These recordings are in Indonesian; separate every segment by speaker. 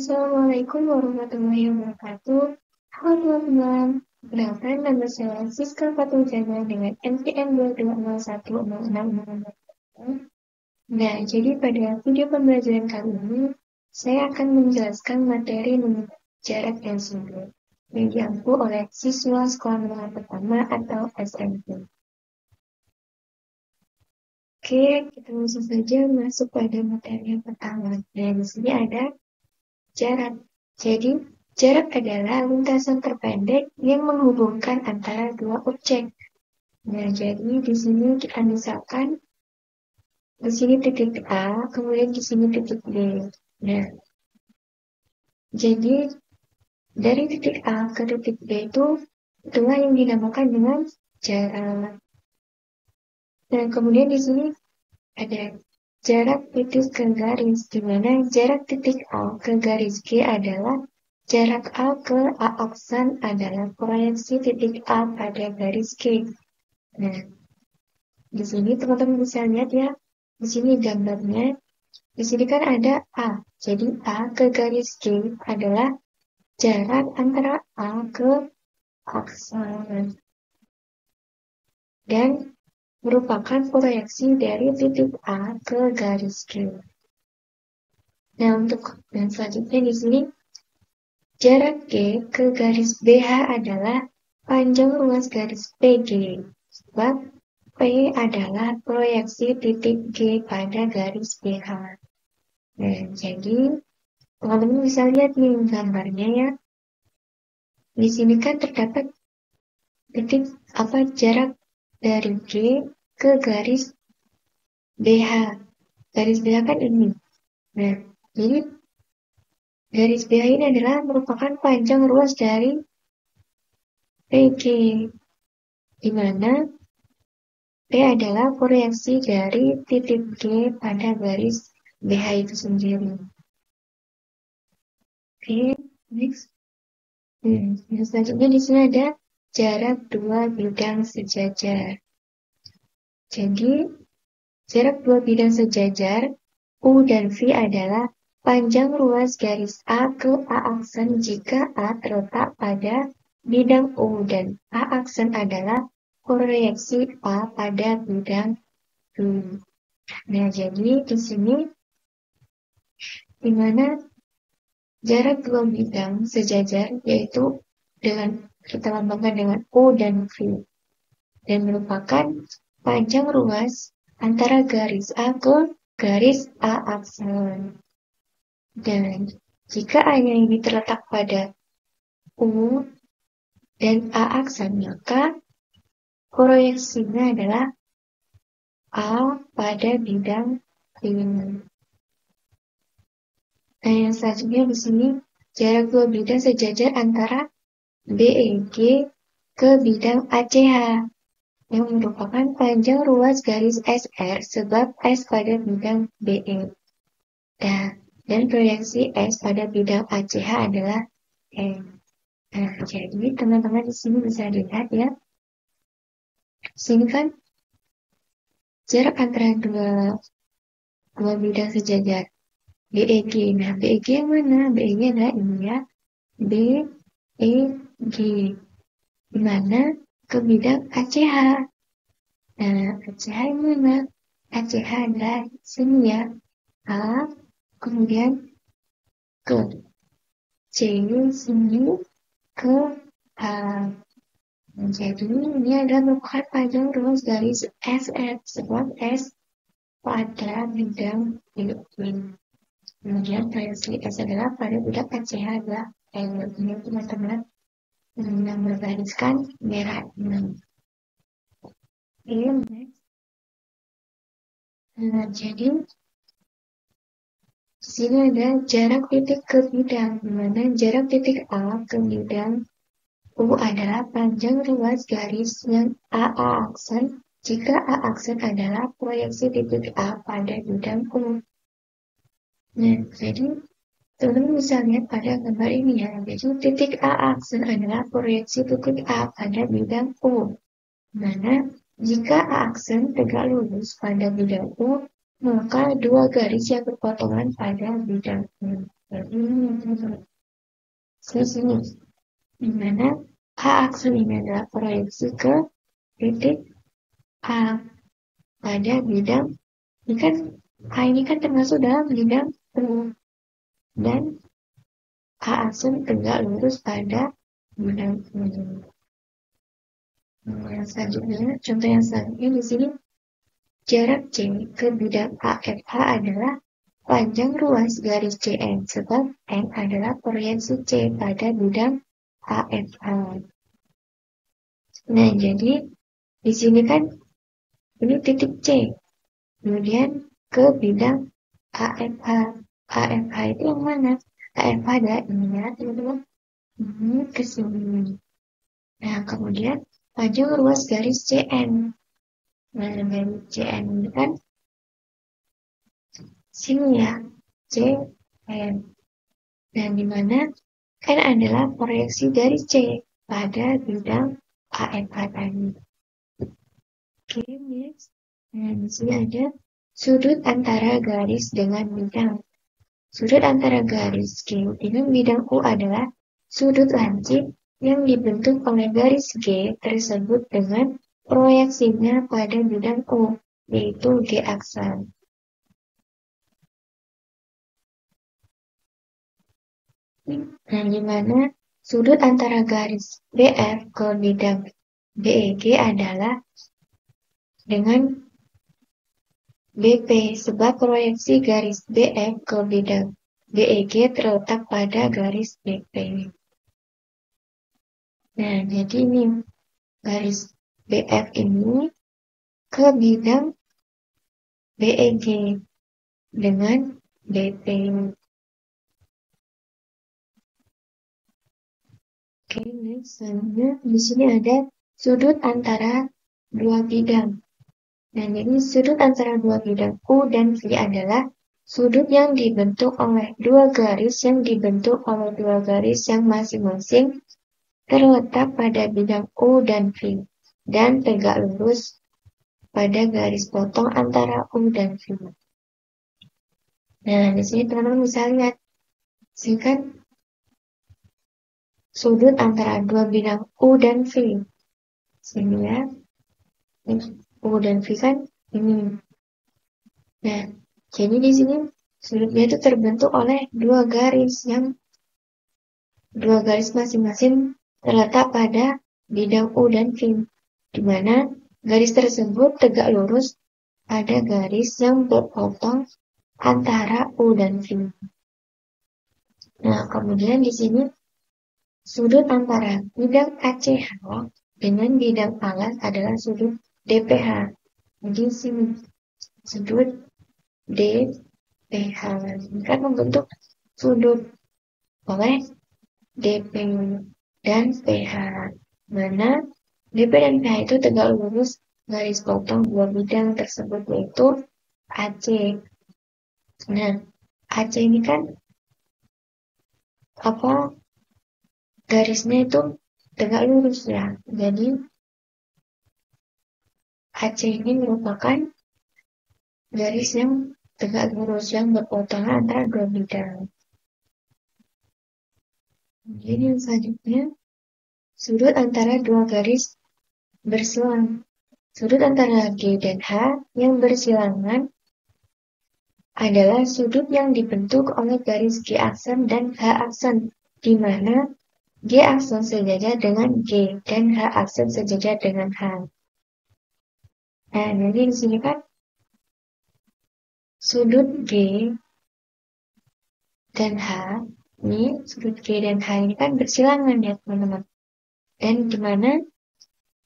Speaker 1: Assalamualaikum warahmatullahi wabarakatuh. Halo teman-teman, perkenalkan nama saya Siska Fatujana dengan NPM 220106666. Nah, jadi pada video pembelajaran kali ini, saya akan menjelaskan materi mengenai jarak dan sumber yang diampu oleh siswa sekolah menengah pertama atau SMP. Oke, kita langsung saja masuk pada materi yang pertama. Nah, di sini ada jarak. Jadi, jarak adalah lintasan terpendek yang menghubungkan antara dua objek. Nah, jadi di sini kita misalkan di sini titik A, kemudian di sini titik B. Nah, jadi dari titik A ke titik B itulah yang dinamakan dengan jarak. Dan kemudian di sini ada jarak titik ke garis, di mana jarak titik A ke garis G adalah jarak A ke A aksen adalah proyeksi titik A pada garis G. Nah, di sini teman-teman bisa lihat ya, di sini gambarnya, di sini kan ada A. Jadi A ke garis G adalah jarak antara A ke aksen. Dan merupakan proyeksi dari titik A ke garis G. Nah, untuk yang selanjutnya di sini, jarak G ke garis BH adalah panjang ruas garis PG, sebab P adalah proyeksi titik G pada garis BH. Nah, jadi teman-teman bisa lihat nih gambarnya ya. Di sini kan terdapat titik jarak dari G ke garis BH. Garis BH kan ini. Nah, jadi garis BH ini adalah merupakan panjang ruas dari PG, di mana P adalah proyeksi dari titik G pada garis BH itu sendiri. Oke, next. Yang selanjutnya di sini ada jarak dua bidang sejajar. Jadi, jarak dua bidang sejajar U dan V adalah panjang ruas garis A ke A aksen jika A terletak pada bidang U dan A aksen adalah proyeksi A pada bidang V. Nah, jadi di sini di mana jarak dua bidang sejajar yaitu dengan kita lambangkan dengan U dan V dan merupakan panjang ruas antara garis A ke garis A aksen. Dan jika A-nya ini terletak pada U dan A aksen, maka proyeksinya adalah A pada bidang ini. Nah, yang selanjutnya di sini jarak dua bidang sejajar antara BEG ke bidang ACH yang merupakan panjang ruas garis SR sebab S pada bidang BE. Dan proyeksi S pada bidang ACH adalah E. Nah, jadi teman-teman di sini bisa lihat ya. Di sini kan jarak antara dua bidang sejajar BEG. Nah, BEG yang mana? BEG adalah ini ya. BEG. Di mana ke bidang ACH. Nah, ACH yang mana? ACH adalah sini ya. A, kemudian ke C, sini ke A. Jadi ini adalah merupakan panjang ruas garis SF sebab S pada bidang ini. Kemudian proyeksi S adalah pada bidang ACH adalah ini teman-teman yang bergariskan merah ini. Nah, jadi di sini ada jarak titik ke bidang, di mana jarak titik A ke bidang U adalah panjang ruas garis yang AA aksen jika A aksen adalah proyeksi titik A pada bidang U. Nah, jadi teman-teman bisa lihat pada gambar ini ya. Jadi titik A aksen adalah proyeksi titik A pada bidang U. Mana jika A aksen tegak lurus pada bidang U, maka dua garis yang berpotongan pada bidang U. Jadi sini, di mana H aksen ini adalah proyeksi ke titik A pada bidang, ini kan H ini kan termasuk dalam bidang penuh, dan H aksen tegak lurus pada bidang penuh. Yang selanjutnya, contoh yang selanjutnya di sini, jarak C ke bidang AFH adalah panjang ruas garis CN, sebab N adalah proyeksi C pada bidang AFH. Nah, jadi di sini kan ini titik C, kemudian ke bidang AFH. AFH itu yang mana? AFH adalah ini ya, teman-teman. Ini ke sini. Nah, kemudian panjang ruas garis CN. Nah, garis CN ini kan sini ya, CN. Dan di mana kan adalah proyeksi dari C pada bidang AFH tadi. Oke, next. Nah, di sini ada sudut antara garis dengan bidang. Sudut antara garis G dengan bidang U adalah sudut lancip yang dibentuk oleh garis G tersebut dengan proyeksinya pada bidang U, yaitu G aksen. Nah, di mana sudut antara garis BF ke bidang BEG adalah dengan BP, sebab proyeksi garis BF ke bidang BEG terletak pada garis BP. Nah, jadi ini garis BF ini ke bidang BEG dengan BP. Oke, next. Selanjutnya di sini ada sudut antara dua bidang. Nah, jadi sudut antara dua bidang U dan V adalah sudut yang dibentuk oleh dua garis yang masing-masing terletak pada bidang U dan V dan tegak lurus pada garis potong antara U dan V. Nah, di sini teman-teman bisa lihat, sini kan sudut antara dua bidang U dan V. Sini ya, U dan V kan ini. Nah, jadi di sini sudutnya itu terbentuk oleh dua garis masing-masing terletak pada bidang U dan V, di mana garis tersebut tegak lurus pada garis yang berpotong antara U dan V. Nah, kemudian di sini sudut antara bidang ACH dengan bidang alas adalah sudut DPH. Jadi sini sudut DPH kan membentuk sudut oleh DP dan PH, mana DP dan PH itu tegak lurus garis potong dua bidang tersebut, yaitu AC. Nah, AC ini kan garisnya itu tegak lurus ya. Jadi AC ini merupakan garis yang tegak lurus yang berpotongan antara dua bidang. Jadi yang selanjutnya, sudut antara dua garis bersilang. Sudut antara G dan H yang bersilangan adalah sudut yang dibentuk oleh garis G aksen dan H aksen, di mana G aksen sejajar dengan G dan H aksen sejajar dengan H. Nah, jadi di sini kan sudut G dan H ini, sudut G dan H ini kan bersilangan ya teman-teman. Dan di mana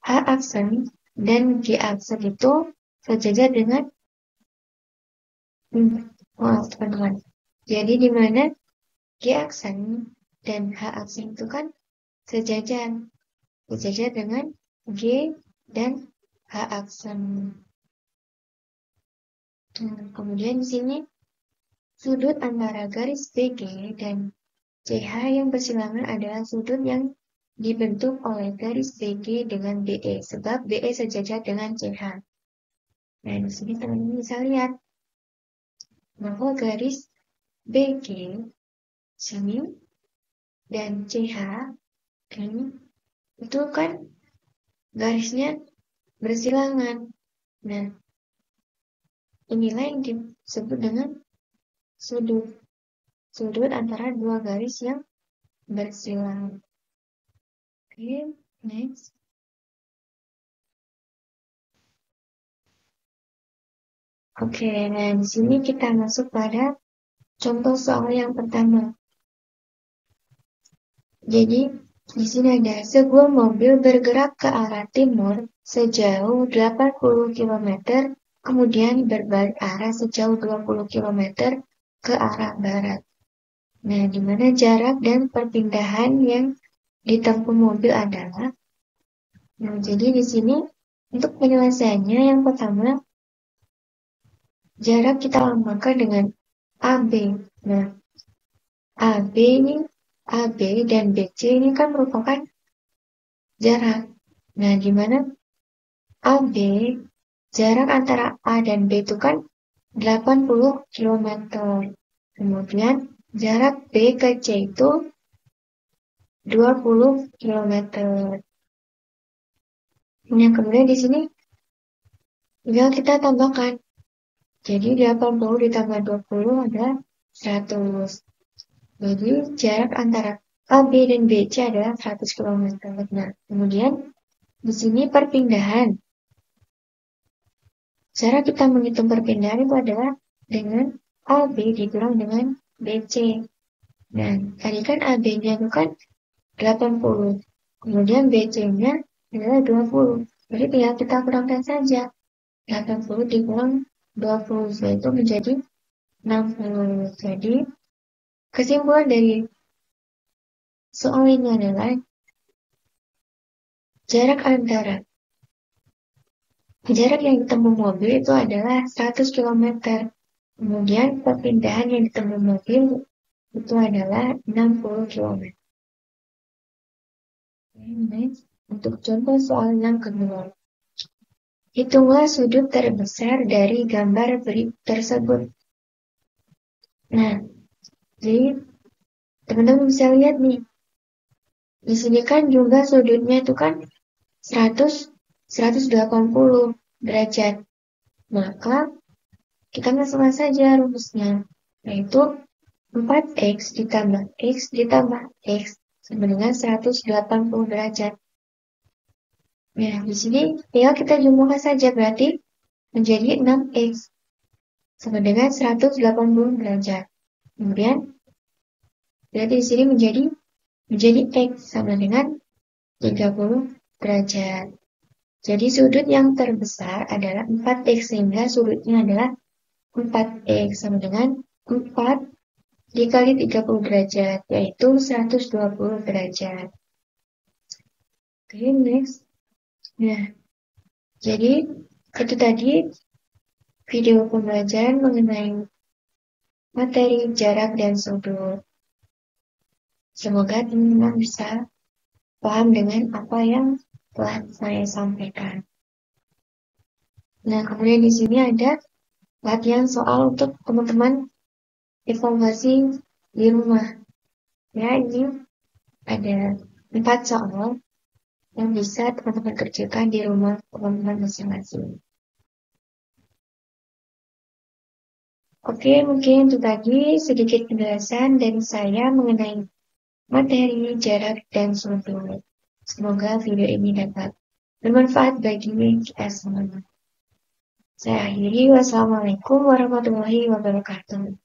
Speaker 1: H aksen dan G aksen itu sejajar dengan teman-teman. Jadi di mana G aksen dan H aksen itu kan sejajar dengan G dan H aksen. Kemudian di sini sudut antara garis BG dan CH yang bersilangan adalah sudut yang dibentuk oleh garis BG dengan BE, sebab BE sejajar dengan CH. Nah, di sini teman-teman bisa lihat bahwa garis BG sini, dan CH ini, itu kan garisnya bersilangan. Nah, inilah yang disebut dengan sudut. Sudut antara dua garis yang bersilangan. Oke, next. Oke, nah di sini kita masuk pada contoh soal yang pertama. Jadi, di sini ada sebuah mobil bergerak ke arah timur sejauh 80 km, kemudian berbalik arah sejauh 20 km ke arah barat. Nah, di mana jarak dan perpindahan yang ditempuh mobil adalah. Nah, jadi di sini untuk penyelesaiannya yang pertama, jarak kita lambangkan dengan AB. Nah, AB dan BC ini kan merupakan jarak. Nah, di mana AB, jarak antara A dan B itu kan 80 km. Kemudian jarak B ke C itu 20 km. Nah, kemudian di sini tinggal kita tambahkan. Jadi 80 ditambah 20 adalah 100. Jadi jarak antara AB dan BC adalah 100 km. Nah, kemudian di sini perpindahan. Cara kita menghitung perpindahan itu adalah dengan AB dikurang dengan BC. Nah, tadi kan AB-nya itu kan 80. Kemudian BC-nya adalah 20. Jadi tinggal kita kurangkan saja. 80 dikurang 20, yaitu menjadi 60. Jadi, kesimpulan dari soal ini adalah jarak yang ditempuh mobil itu adalah 100 km. Kemudian perpindahan yang ditempuh mobil itu adalah 60 km. Next, untuk contoh soal yang kedua. Hitunglah sudut terbesar dari gambar tersebut. Nah, jadi teman-teman bisa lihat nih. Di sini kan jumlah sudutnya itu kan 180 derajat. Maka kita masukkan saja rumusnya, yaitu 4x ditambah x sama dengan 180 derajat. Nah, di sini tinggal kita jumlahkan saja, berarti menjadi 6x sama dengan 180 derajat. Kemudian berarti di sini menjadi x sama dengan 30 derajat. Jadi sudut yang terbesar adalah 4x, sehingga sudutnya adalah 4x sama dengan 4 dikali 30 derajat, yaitu 120 derajat. Oke, next. Nah, jadi itu tadi video pembelajaran mengenai materi jarak dan sudut. Semoga teman-teman bisa paham dengan apa yang telah saya sampaikan. Nah, kemudian di sini ada latihan soal untuk teman-teman evaluasi di rumah. Ya, ini ada 4 soal yang bisa teman-teman kerjakan di rumah teman-teman masing-masing. Oke, mungkin itu tadi sedikit penjelasan dari saya mengenai materi jarak dan sudut. Semoga video ini dapat bermanfaat bagi kita semua. Saya akhiri. Wassalamualaikum warahmatullahi wabarakatuh.